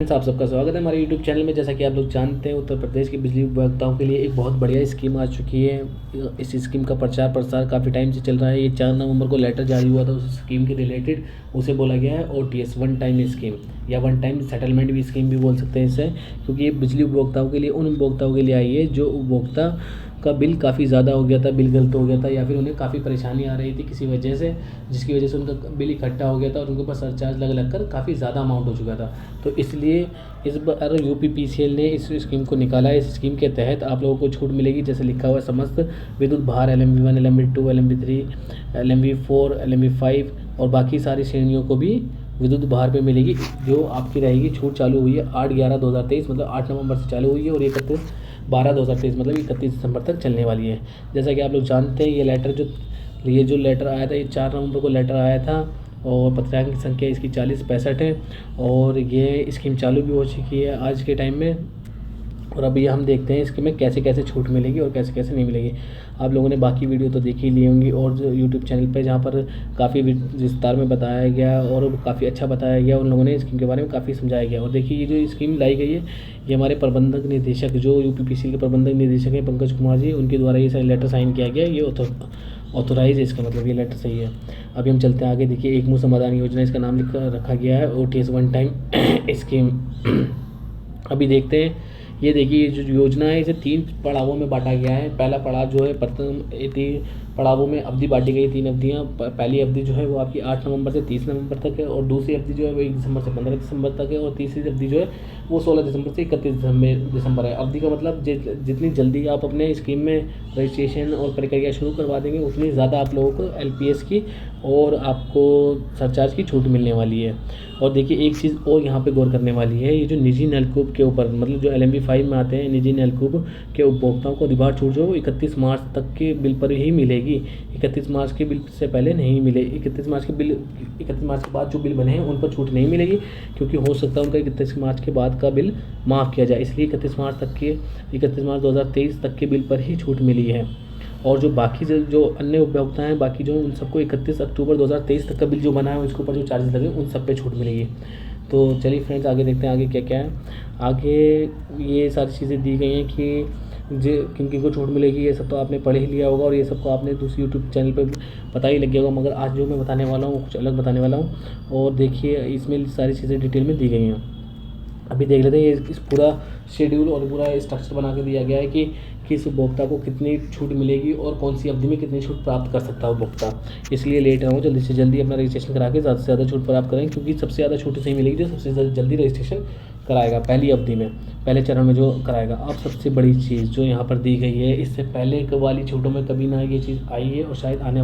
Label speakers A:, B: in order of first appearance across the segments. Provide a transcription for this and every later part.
A: आप सबका स्वागत है हमारे यूट्यूब चैनल में। जैसा कि आप लोग जानते हैं, उत्तर प्रदेश के बिजली उपभोक्ताओं के लिए एक बहुत बढ़िया स्कीम आ चुकी है। इस स्कीम का प्रचार प्रसार काफ़ी टाइम से चल रहा है। ये 4 नवंबर को लेटर जारी हुआ था उस स्कीम के रिलेटेड। उसे बोला गया है OTS, वन टाइम स्कीम, या वन टाइम सेटलमेंट भी स्कीम भी बोल सकते हैं इसे, क्योंकि ये बिजली उपभोक्ताओं के लिए, उन उपभोक्ताओं के लिए आई है जो उपभोक्ता का बिल काफ़ी ज़्यादा हो गया था, बिल गलत हो गया था, या फिर उन्हें काफ़ी परेशानी आ रही थी किसी वजह से, जिसकी वजह से उनका बिल इकट्ठा हो गया था और उनके ऊपर सरचार्ज लग कर काफ़ी ज़्यादा अमाउंट हो चुका था। तो इसलिए इस बार UPPCL ने इस स्कीम को निकाला है। इस स्कीम के तहत आप लोगों को छूट मिलेगी, जैसे लिखा हुआ है, समस्त विद्युत भार LMV1, LMV2, LMV3, LMV4, LMV5 और बाकी सारी श्रेणियों को भी विद्युत भार पे मिलेगी, जो आपकी रहेगी। छूट चालू हुई है 8/11/2023, मतलब 8 नवंबर से चालू हुई है, और 31/12/2023 मतलब 31 दिसंबर तक चलने वाली है। जैसा कि आप लोग जानते हैं, ये जो लेटर आया था, ये 4 नवंबर को लेटर आया था, और पत्रांक की संख्या इसकी 4065 है, और ये स्कीम चालू भी हो चुकी है आज के टाइम में। और अभी हम देखते हैं इसके में कैसे कैसे छूट मिलेगी और कैसे कैसे नहीं मिलेगी। आप लोगों ने बाकी वीडियो तो देख ही ली होंगी, और जो यूट्यूब चैनल पे जहाँ पर काफ़ी विस्तार में बताया गया और काफ़ी अच्छा बताया गया, उन लोगों ने स्कीम के बारे में काफ़ी समझाया गया। और देखिए, ये जो स्कीम लाई गई है, ये हमारे प्रबंधक निदेशक, जो UPPCL के प्रबंधक निदेशक हैं, पंकज कुमार जी, उनके द्वारा ये लेटर साइन किया गया। ये ऑथोराइज है, इसका मतलब ये लेटर सही है। अभी हम चलते हैं आगे। देखिए, एक मुश्त समाधान योजना इसका नाम लिख रखा गया है, OTS वन टाइम स्कीम। अभी देखते हैं। ये देखिए, ये जो योजना है, इसे 3 पड़ावों में बांटा गया है। पहला पड़ाव जो है, प्रथम 3 पड़ावों में अवधि बांटी गई, 3 अवधियाँ। पहली अवधि जो है वो आपकी 8 नवंबर से 30 नवंबर तक है, और दूसरी अवधि जो है वो 1 दिसंबर से 15 दिसंबर तक है, और तीसरी अवधि जो है वो 16 दिसंबर से 31 दिसंबर है। अवधि का मतलब जितनी जल्दी आप अपने स्कीम में रजिस्ट्रेशन और प्रक्रिया शुरू करवा देंगे, उतनी ज़्यादा आप लोगों को LPS की और आपको सरचार्ज की छूट मिलने वाली है। और देखिए, एक चीज़ और यहाँ पे गौर करने वाली है, ये जो निजी नलकूप के ऊपर, मतलब जो LMV5 में आते हैं, निजी नलकूप के उपभोक्ताओं को अधिभार छूट जो 31 मार्च तक के बिल पर ही मिलेगी। 31 मार्च के बिल से पहले नहीं मिले। 31 मार्च के बाद जो बिल बने हैं उन पर छूट नहीं मिलेगी, क्योंकि हो सकता है उनका 31 मार्च के बाद का बिल माफ़ किया जाए, इसलिए 31 मार्च 2023 तक के बिल पर ही छूट मिली है। और जो बाकी जो अन्य उपभोक्ता हैं, बाकी जो, उन सबको 31 अक्टूबर 2023 तक का बिल जो बना है, उसके ऊपर जो चार्जेस लगे, उन सब पे छूट मिलेगी। तो चलिए फ्रेंड्स, आगे देखते हैं आगे क्या क्या है। आगे ये सारी चीज़ें दी गई हैं कि किन किन को छूट मिलेगी, ये सब तो आपने पढ़ ही लिया होगा, और ये सबको आपने दूसरी यूट्यूब चैनल पर पता ही लग गया होगा। मगर आज जो मैं बताने वाला हूँ कुछ अलग बताने वाला हूँ, और देखिए, इसमें सारी चीज़ें डिटेल में दी गई हैं। अभी देख लेते हैं, इस पूरा शेड्यूल और पूरा स्ट्रक्चर बना के दिया गया है कि किस उपभोक्ता को कितनी छूट मिलेगी और कौन सी अवधि में कितनी छूट प्राप्त कर सकता है उपभोक्ता। इसलिए लेट ना हो, जल्दी से जल्दी अपना रजिस्ट्रेशन करा के ज़्यादा से ज़्यादा छूट प्राप्त करें, क्योंकि सबसे ज़्यादा छूट सही मिलेगी जो सबसे जल्दी रजिस्ट्रेशन कराएगा, पहली अवधि में, पहले चरण में जो कराएगा। अब सबसे बड़ी चीज़ जो यहाँ पर दी गई है, इससे पहले वाली छूटों में कभी ना ये चीज़ आई है, और शायद आने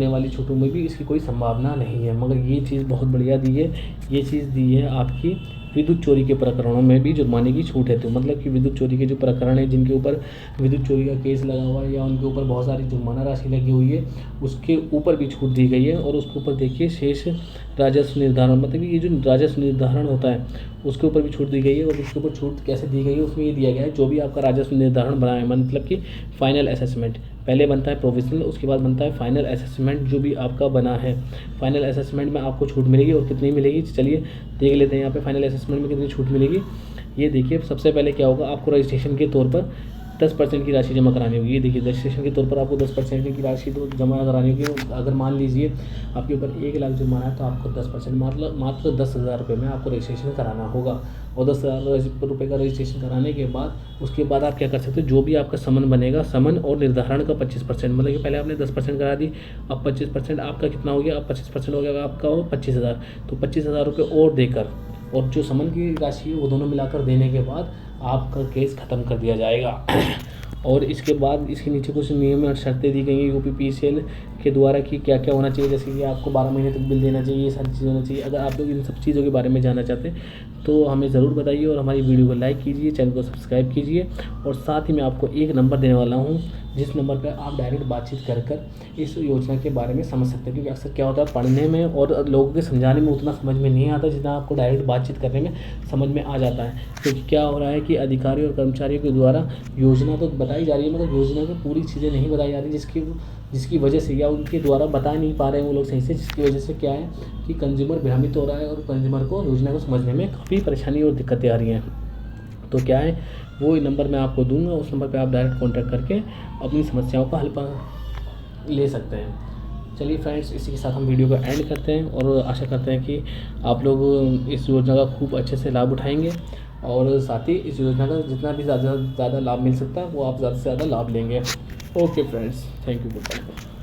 A: वाली छूटों में भी इसकी कोई संभावना नहीं है, मगर ये चीज़ बहुत बढ़िया दी है। ये चीज़ दी है आपकी विद्युत चोरी के प्रकरणों में भी जुर्माने की छूट है। तो मतलब कि विद्युत चोरी के जो प्रकरण है, जिनके ऊपर विद्युत चोरी का केस लगा हुआ है, या उनके ऊपर बहुत सारी जुर्माना राशि लगी हुई है, उसके ऊपर भी छूट दी गई है। और उसके ऊपर देखिए, शेष राजस्व निर्धारण, मतलब कि ये जो राजस्व निर्धारण होता है, उसके ऊपर भी छूट दी गई है। और उसके ऊपर छूट कैसे दी गई है, उसमें ये दिया गया है, जो भी आपका राजस्व निर्धारण बना है, मतलब कि फाइनल असेसमेंट, पहले बनता है प्रोविजनल, उसके बाद बनता है फाइनल असेसमेंट, जो भी आपका बना है, फाइनल असेसमेंट में आपको छूट मिलेगी। और कितनी मिलेगी, चलिए देख लेते हैं यहाँ पे फाइनल असेसमेंट में कितनी छूट मिलेगी। ये देखिए, सबसे पहले क्या होगा, आपको रजिस्ट्रेशन के तौर पर 10% की राशि जमा करानी होगी। ये देखिए, रजिस्ट्रेशन के तौर पर आपको 10% की राशि तो जमा करानी होगी। अगर मान लीजिए आपके ऊपर 1 लाख जुर्माना है, तो आपको 10%, मतलब मात्र 10,000 रुपये में आपको रजिस्ट्रेशन कराना होगा। और 10,000 रुपये का रजिस्ट्रेशन कराने के बाद, उसके बाद आप क्या कर सकते हो, जो भी आपका समन बनेगा, समन और निर्धारण का 25%, मतलब कि पहले आपने 10% करा दी, अब 25% आपका कितना हो गया, अब 25% हो गया आपका, वो 25,000। तो 25,000 रुपये और देकर, और जो समन की राशि है वो दोनों मिलाकर देने के बाद आपका केस ख़त्म कर दिया जाएगा। और इसके बाद इसके नीचे कुछ नियम और शर्तें दी गई हैं UPPCL के द्वारा कि क्या क्या होना चाहिए, जैसे कि आपको 12 महीने तक बिल देना चाहिए, ये सारी चीज़ें होना चाहिए। अगर आप लोग इन सब चीज़ों के बारे में जानना चाहते हैं तो हमें ज़रूर बताइए, और हमारी वीडियो को लाइक कीजिए, चैनल को सब्सक्राइब कीजिए। और साथ ही मैं आपको एक नंबर देने वाला हूँ, जिस नंबर पर आप डायरेक्ट बातचीत कर इस योजना के बारे में समझ सकते हैं। क्योंकि अक्सर क्या होता है, पढ़ने में और लोगों के समझाने में उतना समझ में नहीं आता, जितना आपको डायरेक्ट बातचीत करने में समझ में आ जाता है। क्योंकि क्या हो रहा है कि अधिकारी और कर्मचारियों के द्वारा योजना तो बताई बताई जा रही है मगर योजना में पूरी चीज़ें नहीं बताई जा रही, जिसकी वजह से या उनके द्वारा बता नहीं पा रहे हैं वो लोग सही से, जिसकी वजह से क्या है कि कंज्यूमर भ्रमित हो रहा है और कंज्यूमर को योजना को समझने में काफ़ी परेशानी और दिक्कतें आ रही हैं। तो क्या है, वो नंबर मैं आपको दूंगा, उस नंबर पे आप डायरेक्ट कॉन्टैक्ट करके अपनी समस्याओं का हल ले सकते हैं। चलिए फ्रेंड्स, इसी के साथ हम वीडियो को एंड करते हैं और आशा करते हैं कि आप लोग इस योजना का खूब अच्छे से लाभ उठाएंगे और साथ ही इस योजना का जितना भी ज़्यादा लाभ मिल सकता है वो आप ज़्यादा से ज़्यादा लाभ लेंगे। Okay friends, thank you, good bye.